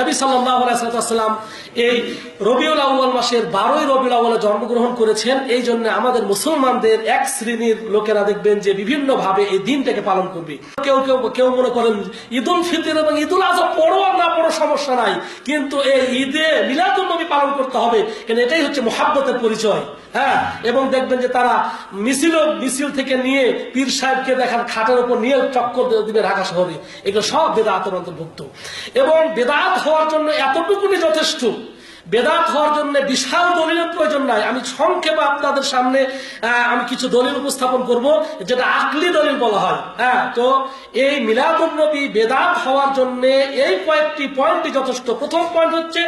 নবী সাল্লাল্লাহু আলাইহি ওয়াসাল্লাম এই রবিউল আউয়াল মাসের 12ই রবিউল আউয়ালে জন্মগ্রহণ করেছেন। এই জন্য আমাদের মুসলমানদের এক শ্রেণীর লোকেরা দেখবেন যে বিভিন্ন ভাবে এই দিনটাকে পালন করবে। কেউ মনে করেন ঈদুল ফিতর এবং ঈদুল আজহা পড়ো আর না পড়ো সমস্যা নাই, কিন্তু এই ঈদে মিলাদুন নবী পালন করতে হবে, কারণ এটাই হচ্ছে মুহাব্বতের পরিচয়। হ্যাঁ, এবং দেখবেন যে তারা মিছিল থেকে নিয়ে পীর সাহেবকে দেখান খাটের উপর নিয়ে চক্কর দিবে ঢাকা শহরে। এগুলো সব বেদাতের অন্তর্ভুক্ত এবং বেদাত হওয়ার জন্য এতটুকুনি যথেষ্ট। বেদাত হওয়ার জন্য বিশাল দলিলের প্রয়োজন নাই। আমি সংক্ষেপে আপনাদের সামনে আমি কিছু দলিল উপস্থাপন করব, যেটা আকলি দলিল বলা হয়। হ্যাঁ, তো এই মিলাদুন নবী বেদাত হওয়ার জন্য এই কয়েকটি পয়েন্টই যথেষ্ট। প্রথম পয়েন্ট হচ্ছে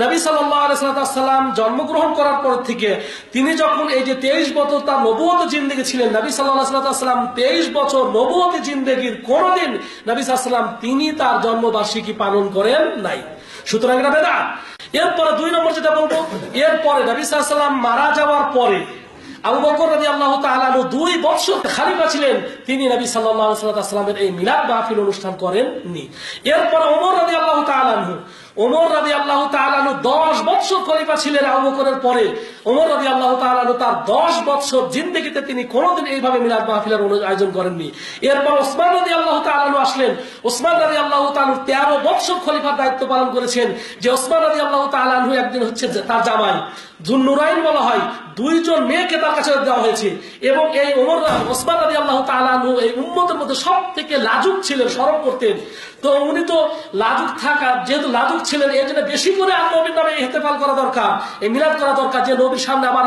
নবী সাল্লাল্লাহু আলাইহি ওয়াসাল্লাম জন্মগ্রহণ করার পর থেকে তিনি যখন এই যে 23 বছর তার নবুয়ত জিন্দেগি ছিলেন, নবী সাল্লাল্লাহু আলাইহি ওয়াসাল্লাম 23 বছর নবুয়ত জিন্দেগির কোনদিন নবী সাল্লাল্লাহু আলাইহি ওয়াসাল্লাম তিনি তার জন্মবার্ষিকী পালন করেন নাই। সুতরাং এটা বেদাত। এরপরে 2 নম্বর যেটা বলবো, এরপরে নবী সাল্লাল্লাহু আলাইহি ওয়াসাল্লাম মারা যাওয়ার পরে আবু বকর রাদিয়াল্লাহু তাআলা 2 বছর খলিফা ছিলেন, তিনি নবী সাল্লাল্লাহু আলাইহি ওয়াসাল্লামের এই মিলাদ মাহফিল অনুষ্ঠান করেননি। এরপরে ওমর রাদিয়াল্লাহু তাআলা ওমর রাদিয়াল্লাহু তাআলা 10 বছর খলিফা ছিলেন আবু বকরের পরে। ওমর রাদিয়াল্লাহু তাআলা তার 10 বছর জিন্দেগিতে তিনি কোনোদিন এইভাবে মিলাদ মাহফিলের আয়োজন করেননি। এরপর ওসমান রাদিয়াল্লাহু তাআলা আসলেন। ওসমান রাদিয়াল্লাহু তাআলা 13 বছর খলিফার দায়িত্ব পালন করেছেন। যে ওসমান রাদিয়াল্লাহু তাআলা একদিন হচ্ছে তার জামাই যুন্নুরাইন বলা হয়, 2 জন মেয়েকে তার কাছে দেওয়া হয়েছে। এবং এই ওসমান রাদিয়াল্লাহু তাআলা এই উম্মতের মধ্যে সবথেকে লাজুক ছিলেন, শরম করতেন। তো উনি তো লাজুক থাকা, যেহেতু লাজুক ছিলেন, এই জন্য বেশি করে আর নবীর নামে ইহতেফাল করা দরকার, এই মিলাদ করা দরকার। যে নবীর সামনে আবার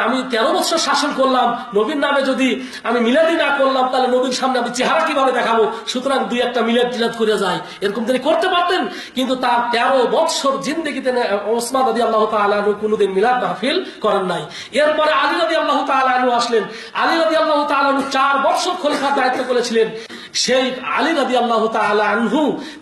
আমি 13 বছর শাসন করলাম, নবীর নামে যদি আমি মিলাদই না করলাম, তাহলে নবীর সামনে আমি চেহারা কিভাবে দেখাবো? সুতরাং 2-1টা মিলাদ করে যায়, এরকম তিনি করতে পারতেন। কিন্তু তার 13 বছর জিন্দেগিতে ওসমান রাদিয়াল্লাহু তাআলা কোনোদিন মিলাদ মাহফিল করেন নাই। এরপরে আলী রাদিয়াল্লাহু তাআলা আসলেন। আলী রাদিয়াল্লাহু তাআলা 4 বছর খলিফার দায়িত্ব করেছিলেন। সেই আলী রাদিয়াল্লাহু তাআলা আনহু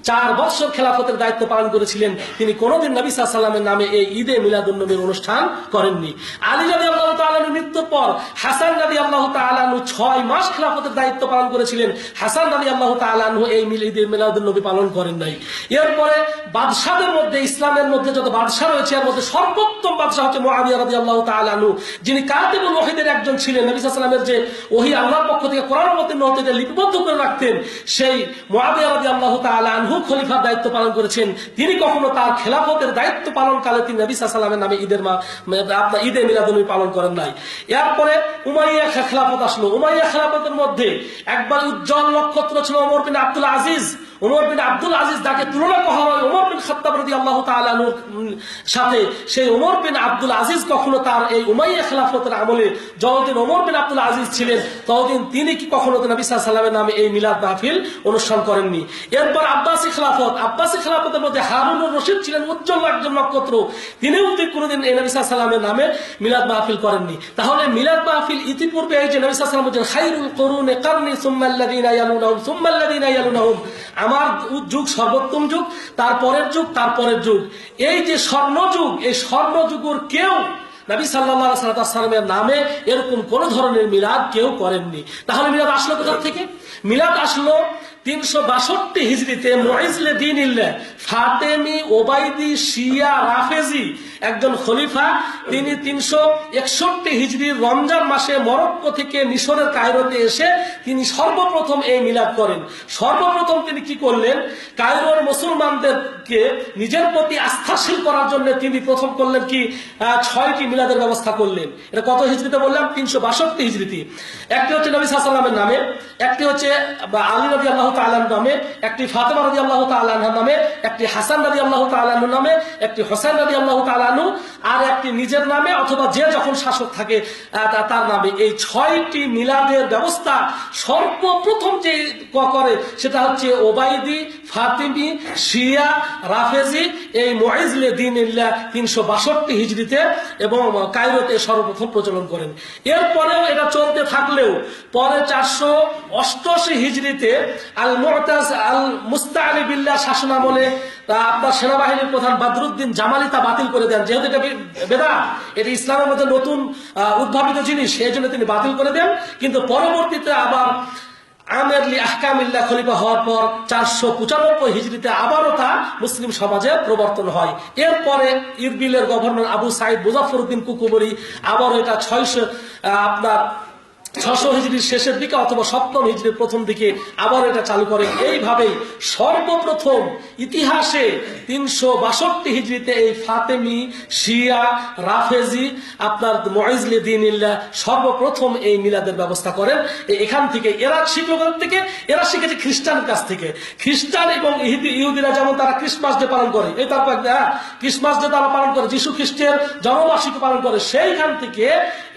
4 বছর খেলাফতের দায়িত্ব পালন করেছিলেন। তিনি কোনোদিন নবী সাল্লাল্লাহু আলাইহি ওয়াসাল্লামের নামে এই ঈদে মিলাদুন নবীর অনুষ্ঠান করেননি। আলী রাদিয়াল্লাহু তাআলার মৃত্যুর পর হাসান রাদিয়াল্লাহু তাআলা 6 মাস খেলাফতের দায়িত্ব পালন করেছিলেন। হাসান রাদিয়াল্লাহু তাআলা এই ঈদে মিলাদুন নবী পালন করেন নাই। এরপরে বাদশাদের মধ্যে, ইসলামের মধ্যে যত বাদশা রয়েছে এর মধ্যে সর্বোত্তম বাদশা হচ্ছে মুআবিয়া রাদিয়াল্লাহু তাআলা আনহু, যিনি কাতিবুল ওহীদের একজন ছিলেন। নবী সাল্লাল্লাহু আলাইহি ওয়াসাল্লামের যে ওহী আল্লাহর পক্ষ থেকে কোরআন অবতীর্ণ হতে লিপিবদ্ধ করে রাখতেন, সেই মুআবিয়া রাদিয়াল্লাহু তাআলা আনহু খলিফার দায়িত্ব পালন করেছেন। তিনি কখনো তার খেলাফতের দায়িত্ব পালনকালে তিনি নবী সাল্লাল্লাহু আলাইহি ওয়াসাল্লামের নামে ঈদে মিলাদুন নবী পালন করেন নাই। এরপরে উমাইয়া খেলাফত আসলো। উমাইয়া খেলাফতের মধ্যে একবার উজ্জ্বল নক্ষত্র ছিল ওমর বিন আব্দুল আজিজ। ওমর বিন আব্দুল আজিজ যাকে তুলনা করা হয় ওমর বিন খাত্তাব রাদিয়াল্লাহু তাআলা আনহুর সাথে, সেই ওমর বিন আব্দুল আজিজ কখনো তার এই উমাইয়া খেলাফতের আমলে যতদিন ওমর বিন আব্দুল আজিজ ছিলেন ততদিন তিনি কি কখনো নবী সাল্লাল্লাহু আলাইহি ওয়াসাল্লামের নামে এই মিলাদ মাহফিল অনুষ্ঠান করেননি। এরপর আব্বাসী খেলাফতের মধ্যে হারুনুর রশিদ ছিলেন উজ্জ্বল একজন নক্ষত্র, তিনিও কোনোদিন এই নবী সাল্লাল্লাহু আলাইহি ওয়াসাল্লামের নামে মিলাদ মাহফিল করেননি। তাহলে মিলাদ মাহফিল ইতিপূর্বে এই যে নবী সাল্লাল্লাহু আলাইহি ওয়াসাল্লাম বলেন খায়রুল কুরুনি কারনি সুম্মাল্লাযীনা ইয়ালুনাহুম সুম্মাল্লাযীনা ইয়ালুনাহুম, আমার যুগ সর্বোত্তম যুগ, তারপরের যুগ, তারপরের যুগ। এই যে স্বর্ণযুগ, এই স্বর্ণযুগের কেউ নবী সাল্লাল্লাহু আলাইহি ওয়াসাল্লামের নামে এরকম কোন ধরনের মিলাদ কেউ করেননি। তাহলে মিলাদ আসলো কোথা থেকে? মিলাদ আসলো 362 হিজরিতে মুইজলে দ্বীনিল্লাহ ফাতেমি ওবাইদি শিয়া রাফেজি একজন খলিফা, তিনি 361 হিজরির রমজান মাসে মরক্কো থেকে মিশরের কায়রোতে এসে তিনি সর্বপ্রথম এই মিলাদ করেন। সর্বপ্রথম তিনি কি করলেন? কায়রোর মুসলমানদেরকে নিজের প্রতি আস্থাশীল করার জন্য তিনি প্রথম করলেন কি 6টি মিলাদের ব্যবস্থা করলেন। এটা কত হিজরিতে বললাম? 362 হিজরিতে। একটি হচ্ছে নবী সাল্লাল্লাহু আলাইহি ওয়াসাল্লামের নামে, একটি হচ্ছে আলী রাদিয়াল্লাহু তাআলা নামে, একটি ফাতেমা রাদিয়াল্লাহু তাআলা নামে, একটি হাসান রাদিয়াল্লাহু তাআলা নামে, একটি হোসেন রাদিয়াল্লাহু তাআলা, আর একটি নিজের নামে অথবা যে যখন শাসক থাকে তার নামে। এই 6টি মিলাদের ব্যবস্থা সর্বপ্রথম যে করে সেটা হচ্ছে ওবাইদি, ফাতিমি, শিয়া, রাফেজি, এই মুইজলে দ্বীনিল্লাহ 362 হিজরিতে এবং কায়রোতে সর্বপ্রথম প্রচলন করেন। এরপরেও এটা চলতে থাকলেও পরে 488 হিজরিতে আল মুতাজ আল মুস্তাআলি বিল্লাহ শাসনামলে আপনার সেনাবাহিনীর প্রধান বদরুদ্দিন জামালি তা বাতিল করে দেন। যেহেতু এটা বেদাত, এটা ইসলামের মধ্যে নতুন উদ্ভাবিত জিনিস, সেই জন্য তিনি বাতিল করে দেন। কিন্তু পরবর্তীতে আবার আমেরলি আহকামিল্লাহ খলিফা হওয়ার পর 495 হিজরিতে আবারও তা মুসলিম সমাজে প্রবর্তন হয়। এরপরে ইরবিলের গভর্নর আবু সাইদ মুজাফফরউদ্দিন কুকুবরী আবারও এটা 600 হিজরির শেষের দিকে অথবা 7ম হিজরির প্রথম দিকে আবার এটা চালু করেন। এইভাবেই সর্বপ্রথম ইতিহাসে 362 হিজরিতে এই ফাতেমি, শিয়া, রাফেজি, আপনার মুইজলি দ্বীনিল্লাহ সর্বপ্রথম এই মিলাদের ব্যবস্থা করেন। এখান থেকে এরা শিখলো থেকে এরা শিখেছে খ্রিস্টানের কাছ থেকে। খ্রিস্টান এবং ইহুদিরা যেমন তারা ক্রিসমাস ডে পালন করে, এই তারপর ক্রিসমাস ডে তারা পালন করে, যিশু খ্রিস্টের জন্মবার্ষিকী পালন করে, সেইখান থেকে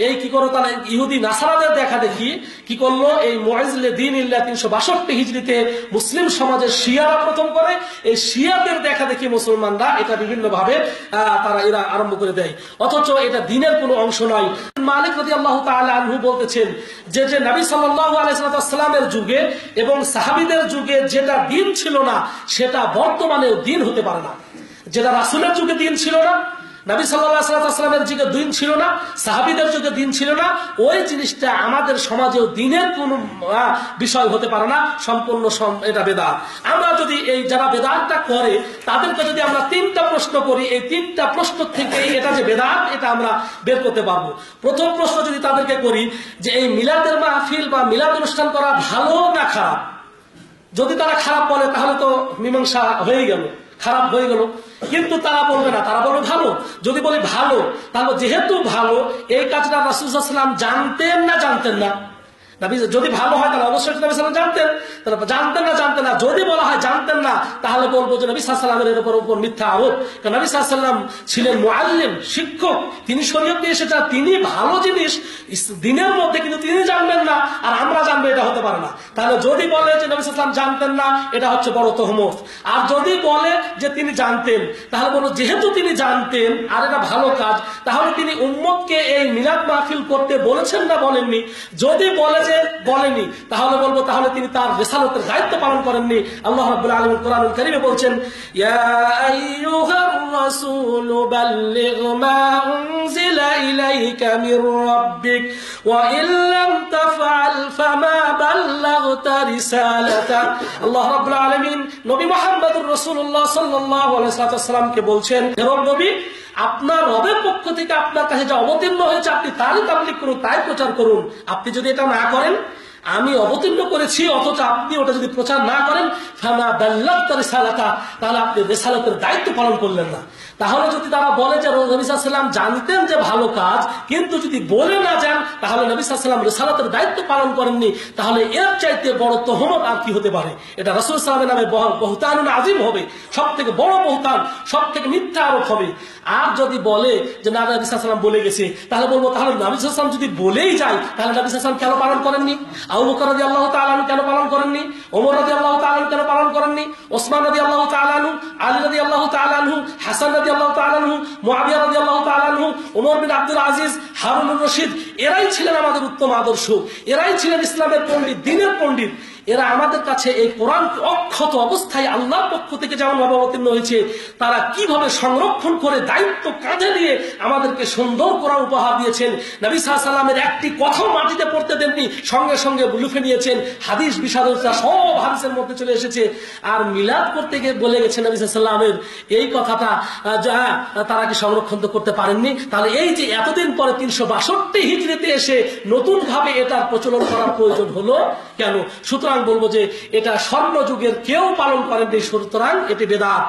এই কি করে তারা ইহুদি নাসারাদের দেখা দেখি কি করলো, এই মুইজলি দ্বীনিল্লাহ 362 হিজরিতে মুসলিম সমাজের শিয়ারা প্রথম করে। এই শিয়াদের দেখা দেখি মুসলমানরা এটা বিভিন্ন ভাবে এরা আরম্ভ করে দেয়, অথচ এটা দ্বীনের কোনো অংশ নয়। মালিক রাদিয়াল্লাহু তাআলা আনহু বলতেছেন যে নবী সাল্লাল্লাহু আলাইহি ওয়াসাল্লামের যুগে এবং সাহাবীদের যুগে যেটা দ্বীন ছিল না সেটা বর্তমানেও দ্বীন হতে পারে না। যেটা রাসূলের যুগে দ্বীন ছিল না, নবী সাল্লাল্লাহু আলাইহি ওয়াসাল্লামের যুগে দ্বীন ছিল না, সাহাবীদের যুগে দ্বীন ছিল না, ওই জিনিসটা আমাদের সমাজেও দ্বীনের কোন বিষয় হতে পারে না, সম্পূর্ণ এটা বেদাত। আমরা যদি এই যারা বেদাতটা করে তাদেরকে যদি আমরা 3টা প্রশ্ন করি, এই 3টা প্রশ্ন থেকে এটা যে বেদাত এটা আমরা বের করতে পারবো। প্রথম প্রশ্ন যদি তাদেরকে করি যে এই মিলাদের মাহফিল বা মিলাদ অনুষ্ঠান করা ভালো না খারাপ, যদি তারা খারাপ বলে তাহলে তো মীমাংসা হয়ে গেল, খারাপ হয়ে গেল। কিন্তু তারা বলবে না, তারা বলবে ভালো। যদি বলি ভালো, তাহলে যেহেতু ভালো এই কাজটা রাসূল সাল্লাল্লাহু আলাইহি ওয়াসাল্লাম জানতেন না জানতেন না? যদি ভালো হয় তাহলে অবশ্যই নবী সাল্লাল্লাহু আলাইহি ওয়াসাল্লাম জানতেন, তাহলে জানতেন না। যদি বলা হয় জানতেন না তাহলে বলবো যে নবী সাল্লাল্লাহু আলাইহি ওয়াসাল্লামের উপর মিথ্যা আরোপ। কারণ নবী সাল্লাল্লাহু আলাইহি ওয়াসাল্লাম ছিলেন মুআল্লিম, শিক্ষক, তিনি শরীয়ত দিয়ে এসেছেন, তিনি ভালো জিনিস দ্বীনের মধ্যে কিন্তু তিনি জানবেন না আর আমরা জানবো, এটা হতে পারে না। তাহলে যদি বলে যে নবী সাল্লাল্লাহু আলাইহি ওয়াসাল্লাম জানতেন না, এটা হচ্ছে বড় তহমত। আর যদি বলে যে তিনি জানতেন, তাহলে বলবো যেহেতু তিনি জানতেন আর এটা ভালো কাজ, তাহলে তিনি উম্মতকে এই মিলাদ মাহফিল করতে বলেছেন না বলেননি? যদি বলে যে বলেনি তাহলে বলবো তাহলে তিনি তার রিসালাতের দায়িত্ব পালন করেননি। আল্লাহ রাব্বুল আলামিন কোরআনুল কারীমে বলছেন, ইয়া আইয়ুহার রাসূল বাল্লিগ মা উনজিলা ইলাইকা মির রাব্বিক ওয়া ইন লাম তাফআল ফামা বাল্লাগতা রিসালাতা। আল্লাহ রাব্বুল আলামিন নবী মুহাম্মদুর রাসূলুল্লাহ সাল্লাল্লাহু আলাইহি ওয়াসাল্লামকে বলছেন, হে নবী, আপনার রবের পক্ষ থেকে আপনার কাছে যা অবতীর্ণ হয়েছে আপনি তারই তাবলীগ করুন, তাই প্রচার করুন। আপনি যদি এটা না করেন, আমি অবতীর্ণ করেছি অথচ আপনি ওটা যদি প্রচার না করেন, ফামা বাল্লাগতা রিসালাতা, তাহলে আপনি রিসালাতের দায়িত্ব পালন করলেন না। তাহলে যদি তারা বলে যে নবী সাল্লাল্লাহু আলাইহি ওয়াসাল্লাম জানতেন যে ভালো কাজ, কিন্তু যদি বলে না যান তাহলে নবী সাল্লাল্লাহু আলাইহি ওয়াসাল্লাম রিসালাতের দায়িত্ব পালন করেননি, তাহলে এর চাইতে বড় তহমত আর কি হতে পারে? এটা রাসূল সাল্লাল্লাহু আলাইহি ওয়াসাল্লামের নামে বহতানুন আযীম হবে, সব থেকে বড় বহতান, সব থেকে মিথ্যা আরোপ হবে। আর যদি বলে যে না নবী সাল্লাল্লাহু আলাইহি ওয়াসাল্লাম বলে গেছে, তাহলে বলবো তাহলে নবী সাল্লাল্লাহু আলাইহি ওয়াসাল্লাম যদি বলেই যায় তাহলে নবী সাল্লাল্লাহু আলাইহি ওয়াসাল্লাম কেন পালন করেননি? আবু বকর রাদিয়াল্লাহু তাআলা আনহু কেন পালন করেননি? ওমর রাদিয়াল্লাহু তাআলা আনহু কেন পালন করেননি? ওসমান রাদিয়াল্লাহু তাআলা আনহু, আলী রাদিয়াল্লাহু তাআলা আনহু, হাসান রাদিয়াল্লাহু তাআলা আনহু, মুআবিয়া রাদিয়াল্লাহু তাআলা আনহু, ওমর বিন আব্দুল আজিজ, হারুনুর রশিদ, এরাই ছিলেন আমাদের উত্তম আদর্শ, এরাই ছিলেন ইসলামের পণ্ডিত, দ্বীনের পণ্ডিত। এরা আমাদের কাছে এই কোরআন অক্ষত অবস্থায় আল্লাহর পক্ষ থেকে যেমন ভাবে অবতীর্ণ হয়েছে, তারা কিভাবে সংরক্ষণ করে দায়িত্ব কাঁধে নিয়ে আমাদেরকে সুন্দর কোরআন উপহার দিয়েছেন। নবী সাল্লাল্লাহু আলাইহি ওয়াসাল্লামের একটি কথাও মাটিতে পড়তে দেননি, সঙ্গে সঙ্গে লুফে নিয়েছেন। হাদিস বিশারদরা সব হাদিসের মধ্যে চলে এসেছে। আর মিলাদ করতে গিয়ে বলে গেছেন নবী সাল্লাল্লাহু আলাইহি ওয়াসাল্লামের এই কথাটা তারা কি সংরক্ষণ করতে পারেননি? তাহলে এই যে এতদিন পরে 362 হিজরিতে এসে নতুন ভাবে এটার প্রচলন করার প্রয়োজন হলো কেন? সুতরাং বলবো যে এটা স্বর্ণযুগের কেউ পালন করেননি, সুতরাং এটি বেদাত।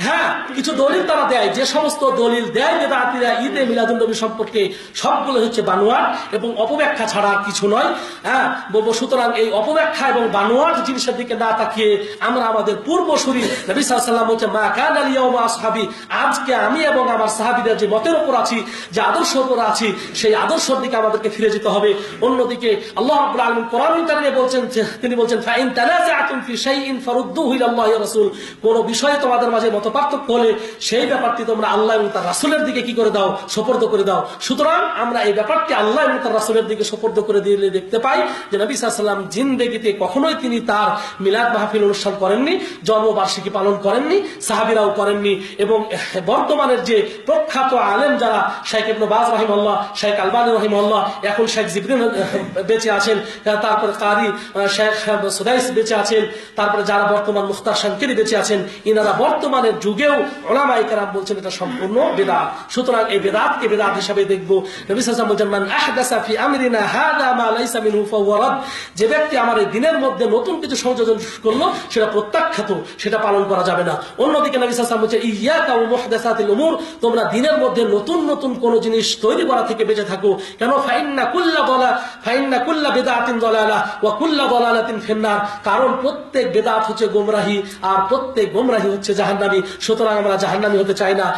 হ্যাঁ, কিছু দলিল তারা দেয়, যে সমস্ত দলিল দেয় বেদাতীরা ঈদে মিলাদুন নবী সম্পর্কে সবগুলো হচ্ছে বানোয়াট এবং অপব্যাখ্যা ছাড়া আর কিছু নয়। হ্যাঁ বলবো, সুতরাং এই অপব্যাখ্যা এবং বানোয়াট জিনিসের দিকে না তাকিয়ে আমরা আমাদের পূর্বসূরি নবী সাল্লাল্লাহু আলাইহি ওয়াসাল্লাম বলছে, মা কানা লিয়াউমা আসহাবি, আজকে আমি এবং আমার সাহাবীদের যে মতের উপর আছি, যে আদর্শের উপর আছি, সেই আদর্শের দিকে আমাদেরকে ফিরে যেতে হবে। অন্যদিকে আল্লাহ রাব্বুল আলামিন কোরআনুল কারীমে বলছেন, তিনি বলছেন, ফাইন তানাযাআতুম ফি শাইইন ফারুদ্দুহু ইলাল্লাহি ওয়া রাসূল, কোন বিষয়ে তোমাদের মাঝে মতপার্থক্য হলে সেই ব্যাপারটি তোমরা আল্লাহ এবং তার রাসূলের দিকে কি করে দাও? সুপর্দ করে দাও। সুতরাং আমরা এই ব্যাপারটি আল্লাহ এবং তার রাসূলের দিকে সুপর্দ করে দিলে দেখতে পাই যে নবী সাল্লাল্লাহু আলাইহি ওয়াসাল্লাম জিন্দেগিতে কখনোই তিনি তার মিলাদ মাহফিল অনুষ্ঠান করেননি, জন্মবার্ষিকী পালন করেননি, সাহাবীরাও করেননি। এবং বর্তমানের যে প্রখ্যাত আলেম যারা, শেখ ইবনে বাজ রাহিমাহুল্লাহ, শেখ আলবানী রাহিমাহুল্লাহ, এখন শেখ জিবরিন বেঁচে আছেন, তারপর কারি শেখ সুদাইস বেঁচে আছেন, তারপরে যারা বর্তমান মুখতার শানকিরি বেঁচে আছেন, ইনারা বর্তমানের যুগেও উলামায়ে কেরাম বলছেন এটা সম্পূর্ণ বেদাত। সুতরাং এই বেদাতকে বেদাত হিসাবে দেখবো। নবী সাল্লাল্লাহু আলাইহি ওয়াসাল্লাম বলেন, মান আহদাসা ফি আমরিনা হাযা মা লাইসা মিনহু ফাহুয়া রাদ। যে ব্যক্তি আমার এই দিনের মধ্যে নতুন কিছু সংযোজন করলো সেটা প্রত্যাখ্যাত, সেটা পালন করা যাবে না। অন্যদিকে নবী সাল্লাল্লাহু আলাইহি ওয়াসাল্লাম বলেন, ইয়াকা ওয়া মুহদাসাতিল উমুর, তোমরা দিনের মধ্যে নতুন নতুন কোন জিনিস তৈরি করা থেকে বেঁচে থাকো। কেন? ফাইন্না কুল্লা বিদআতিন দালালা ওয়া কুল্লা দালালাতিন ফিন্নার। কারণ প্রত্যেক বিদআত হচ্ছে গোমরাহি, আর প্রত্যেক গোমরাহি হচ্ছে জাহান্নামী। সুতরাং আমরা জাহান্নামী হতে চাই না।